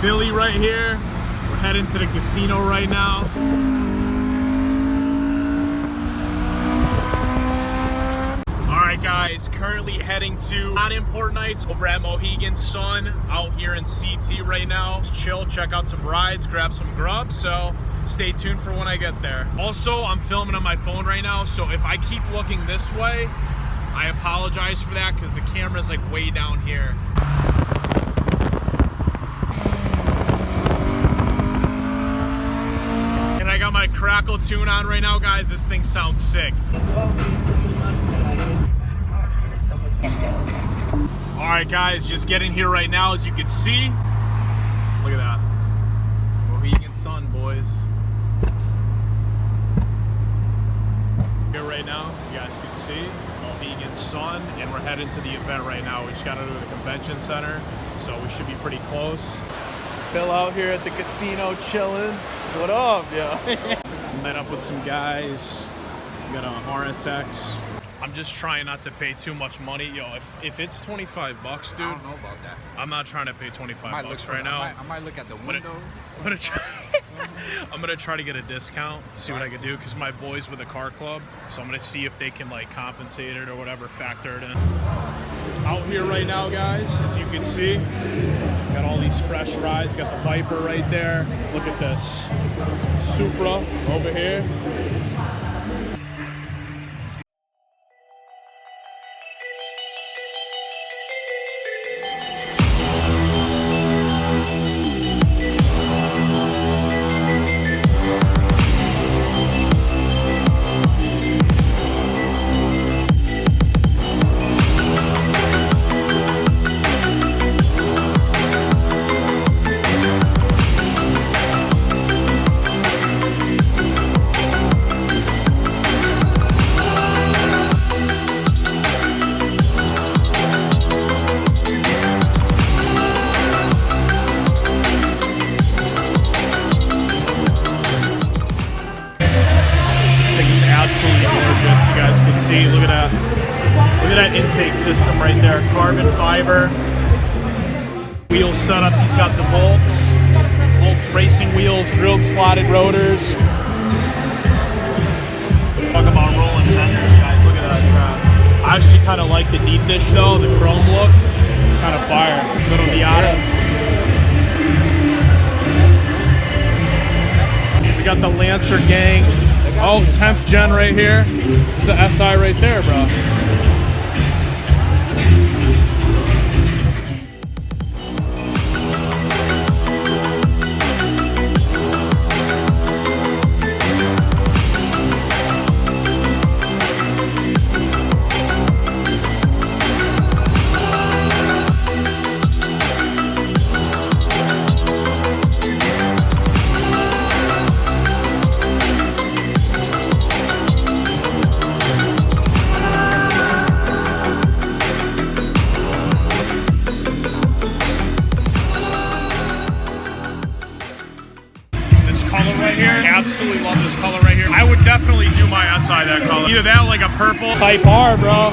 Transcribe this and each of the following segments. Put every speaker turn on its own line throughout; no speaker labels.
Billy right here. We're heading to the casino right now. Alright guys, currently heading to Not Import Nights over at Mohegan Sun out here in CT right now. Just chill, check out some rides, grab some grub, so stay tuned for when I get there. Also, I'm filming on my phone right now, so if I keep looking this way, I apologize for that because the camera's like way down here. And I got my Crackle tune on right now, guys. This thing sounds sick. Alright guys, just getting here right now. As you can see, look at that. Mohegan Sun, boys. Here right now, you guys can see Mohegan Sun, and we're heading to the event right now. We just got into the convention center, so we should be pretty close. Phil out here at the casino chilling. What up, yo? Met up with some guys. We got a RSX. I'm just trying not to pay too much money. Yo, if it's 25 bucks, dude.
I don't know about that.
I'm not trying to pay 25 bucks right now.
I might look at the window.
I'm gonna try to get a discount, see what I can do, because my boys with a car club, so I'm gonna see if they can like compensate it or whatever, factor it in. Out here right now, guys, as you can see, got all these fresh rides. Got the Viper right there. Look at this Supra over here. See, look at that intake system right there. Carbon fiber. Wheel setup. He's got the Volts racing wheels, drilled slotted rotors. Talk about rolling fenders, guys. Look at that crap. I actually kind of like the deep dish though, the chrome look. It's kind of fire. Little Miata. We got the Lancer gang. Oh, 10th gen right here. There's an SI right there, bro. Absolutely love this color right here. I would definitely do my SI that color. Either that or like a purple. Type R, bro.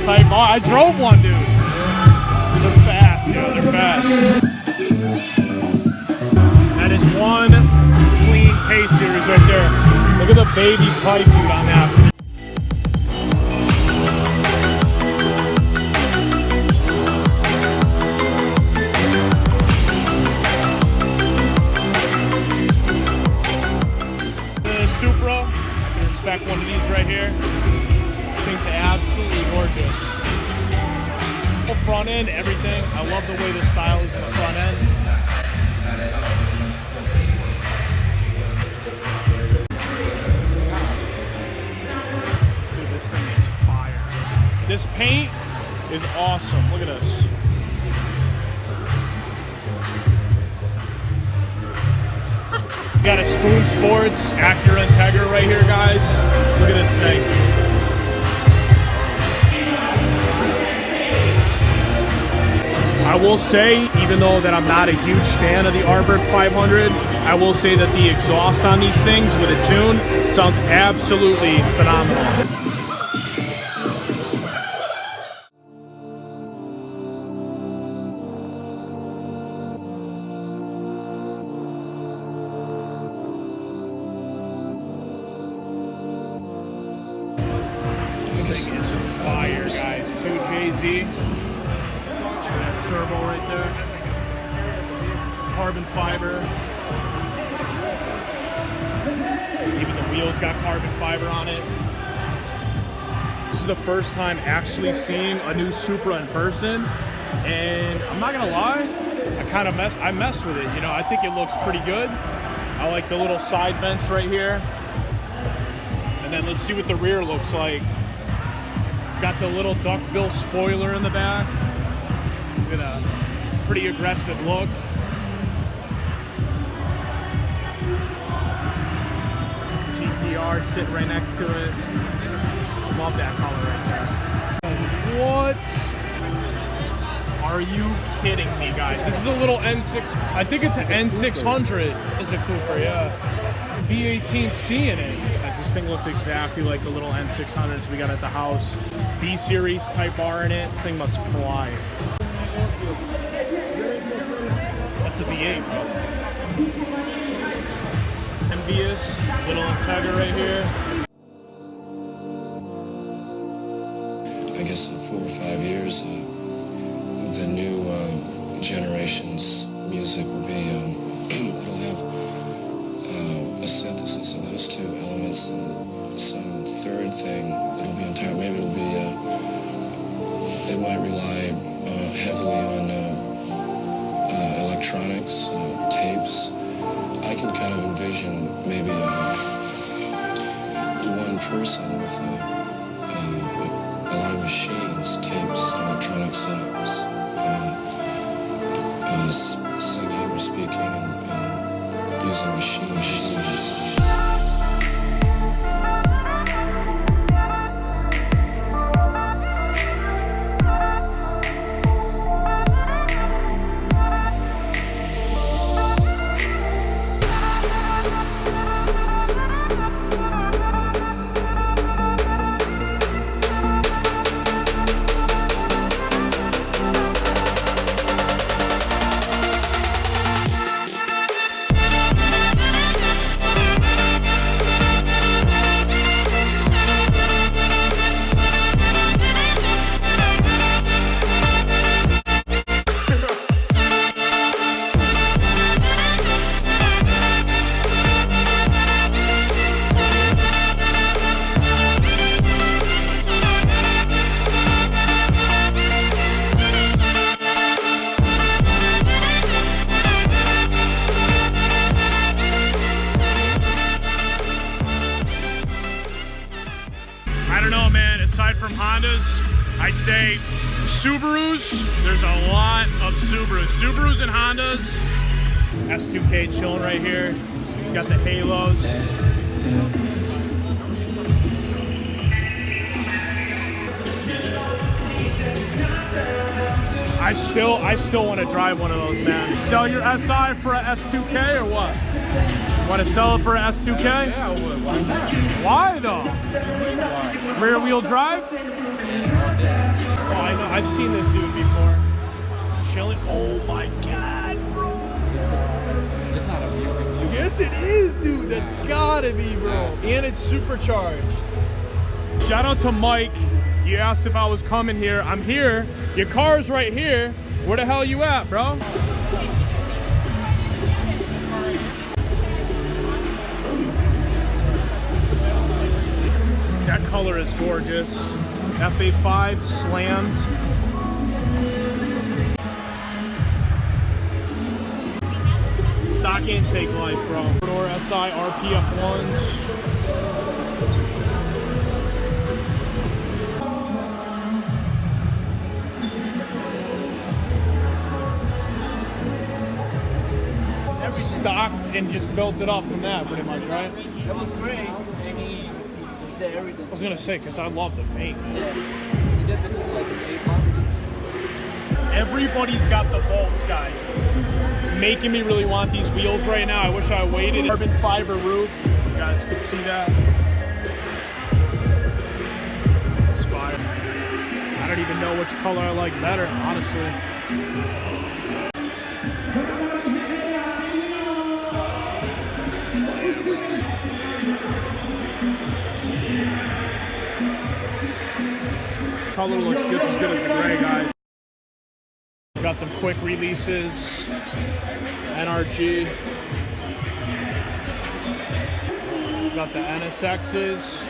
Type R. I drove one, dude. They're fast, yo. They're fast. That is one clean K-Series right there. Look at the baby pipe, dude, on that. Supra, I can respect one of these right here. This thing's absolutely gorgeous. The front end, everything. I love the way the style is in the front end. Dude, this thing is fire. This paint is awesome. Look at this. We got a Spoon Sports Acura Integra right here, guys. Look at this thing. I will say, even though that I'm not a huge fan of the Arbor 500, I will say that the exhaust on these things with a tune sounds absolutely phenomenal. This thing is fire, guys. 2JZ. Turbo right there. Carbon fiber. Even the wheels got carbon fiber on it. This is the first time actually seeing a new Supra in person, and I'm not gonna lie, I mess with it. You know, I think it looks pretty good. I like the little side vents right here. And then let's see what the rear looks like. Got the little duckbill spoiler in the back. Look at a pretty aggressive look. GTR sitting right next to it. Love that color right there. What? Are you kidding me, guys? This is a little N6. I think it's an N600. It's a Cooper, yeah. B18C in it. This thing looks exactly like the little N600s we got at the house. B-Series Type R in it. This thing must fly. That's a V8, bro. Envious. Little Integra right here.
I guess in 4 or 5 years, the new generation's music will be, it'll have a synthesis of those two elements and some third thing that'll be entire. Maybe it'll be, it might rely heavily on electronics, tapes. I can kind of envision maybe one person with a lot of machines, tapes, electronic setups, singing or speaking and using machines.
I don't know, man. Aside from Hondas, I'd say Subarus, there's a lot of Subarus. Subarus and Hondas. S2K chilling right here. He's got the halos. I still want to drive one of those, man. Sell your SI for a S2K or what? Want to sell it for a S2K?
Yeah, I would. Why not?
Why though?
Why?
Rear wheel drive? Oh, I know. I've seen this dude before. Chilling. Oh my God, bro.
It's not a vehicle.
Yes, it is, dude. That's gotta be, bro. And it's supercharged. Shout out to Mike. You asked if I was coming here. I'm here. Your car's right here. Where the hell you at, bro? That color is gorgeous. FA5 slammed. Stock intake life, bro. Four-door SI RPF1s. Stock and just built it up from that, pretty much, right?
That was great. And he did everything.
I was gonna say, because I love the paint.
Yeah. He did this thing like in 8 months.
Everybody's got the Volts, guys. It's making me really want these wheels right now. I wish I waited. Carbon fiber roof. You guys could see that. It's fire. I don't even know which color I like better, honestly. color looks just as good as the gray, guys. Got some quick releases, NRG. Got the NSXs,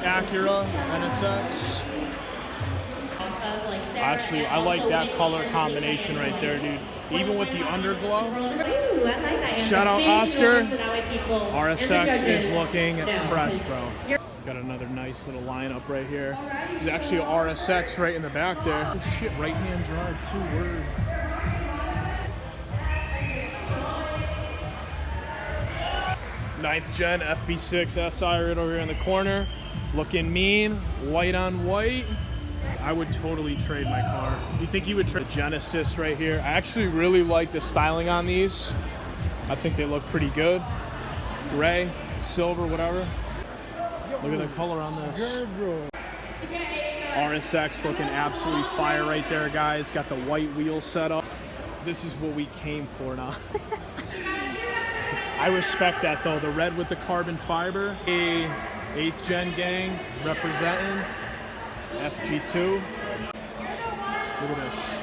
Acura, NSX. Actually, I like that color combination right there, dude. Even with the underglow.
Ooh, I like that.
Shout out Oscar.
People,
RSX is looking fresh, bro. Got another nice little lineup right here. There's actually a RSX right in the back there. Oh shit, right-hand drive too, word. Ninth gen FB6 SI right over here in the corner. Looking mean, white on white. I would totally trade my car. You think you would trade the Genesis right here? I actually really like the styling on these. I think they look pretty good. Gray, silver, whatever. Look at the color on this.
Gerb, bro.
RSX looking absolutely fire right there, guys. Got the white wheels set up. This is what we came for now. I respect that though. The red with the carbon fiber. A 8th gen gang representing. FG2. Look at this.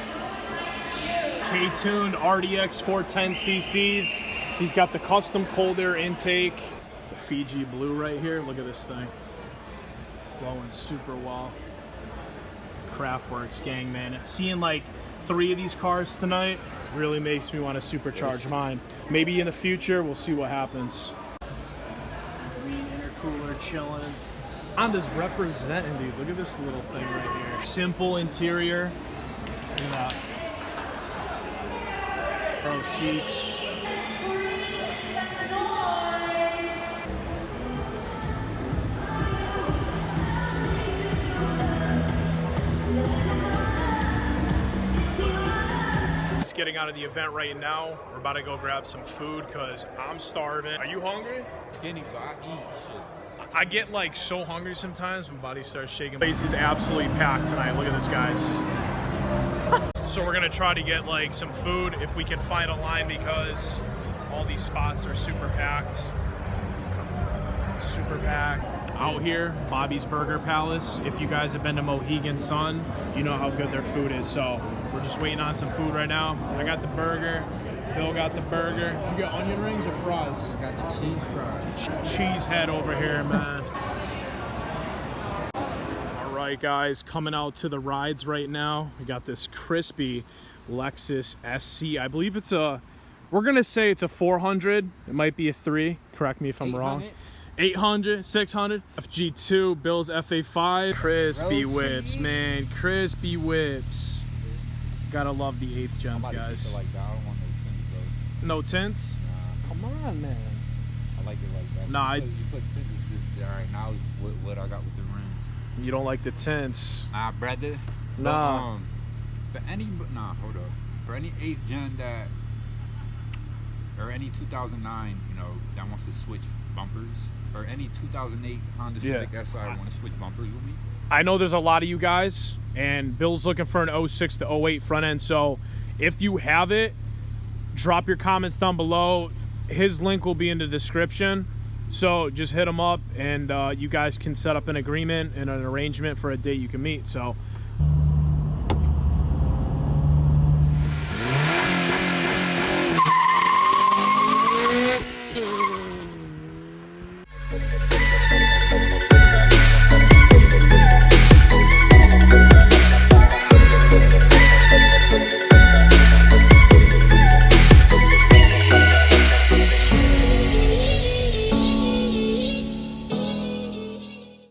K-tuned RDX 410cc's. He's got the custom cold air intake. The Fiji blue right here. Look at this thing. Flowing super well. Craftworks gang, man. Seeing like 3 of these cars tonight really makes me want to supercharge mine. Maybe in the future, we'll see what happens. Green intercooler chilling. Honda's representing, dude. Look at this little thing right here. Simple interior. Look at that. Pro seats. Just getting out of the event right now. We're about to go grab some food because I'm starving. Are you hungry?
Skinny, but I eat shit.
I get like so hungry sometimes when body starts shaking. The place is absolutely packed tonight. Look at this, guys. So we're gonna try to get like some food if we can find a line because all these spots are super packed. Super packed. Out here, Bobby's Burger Palace. If you guys have been to Mohegan Sun, you know how good their food is. So we're just waiting on some food right now. I got the burger. Bill got the burger. Did you get onion rings or fries?
I got the cheese fries.
Cheese head over here, man. All right, guys, coming out to the rides right now. We got this crispy Lexus SC. I believe it's a, we're gonna say it's a 400. It might be a 3. Correct me if I'm wrong. 800, 600. FG2, Bill's FA5. Crispy whips, man. Crispy whips. Gotta love the 8th gens, guys.
Like that. I don't want
no tints?
Nah.
Come on, man.
I like it like that.
Nah,
you put tints just all right. Now is what I got with the rims.
You don't like the tints?
Nah, brother.
Nah.
But, for any, hold up. For any 8th gen that, or any 2009, you know, that wants to switch bumpers, or any 2008 Honda Civic SI want to switch bumpers with me.
I know there's a lot of you guys, and Bill's looking for an 06 to 08 front end. So if you have it, drop your comments down below. His link will be in the description. So just hit him up and you guys can set up an agreement and an arrangement for a date you can meet. So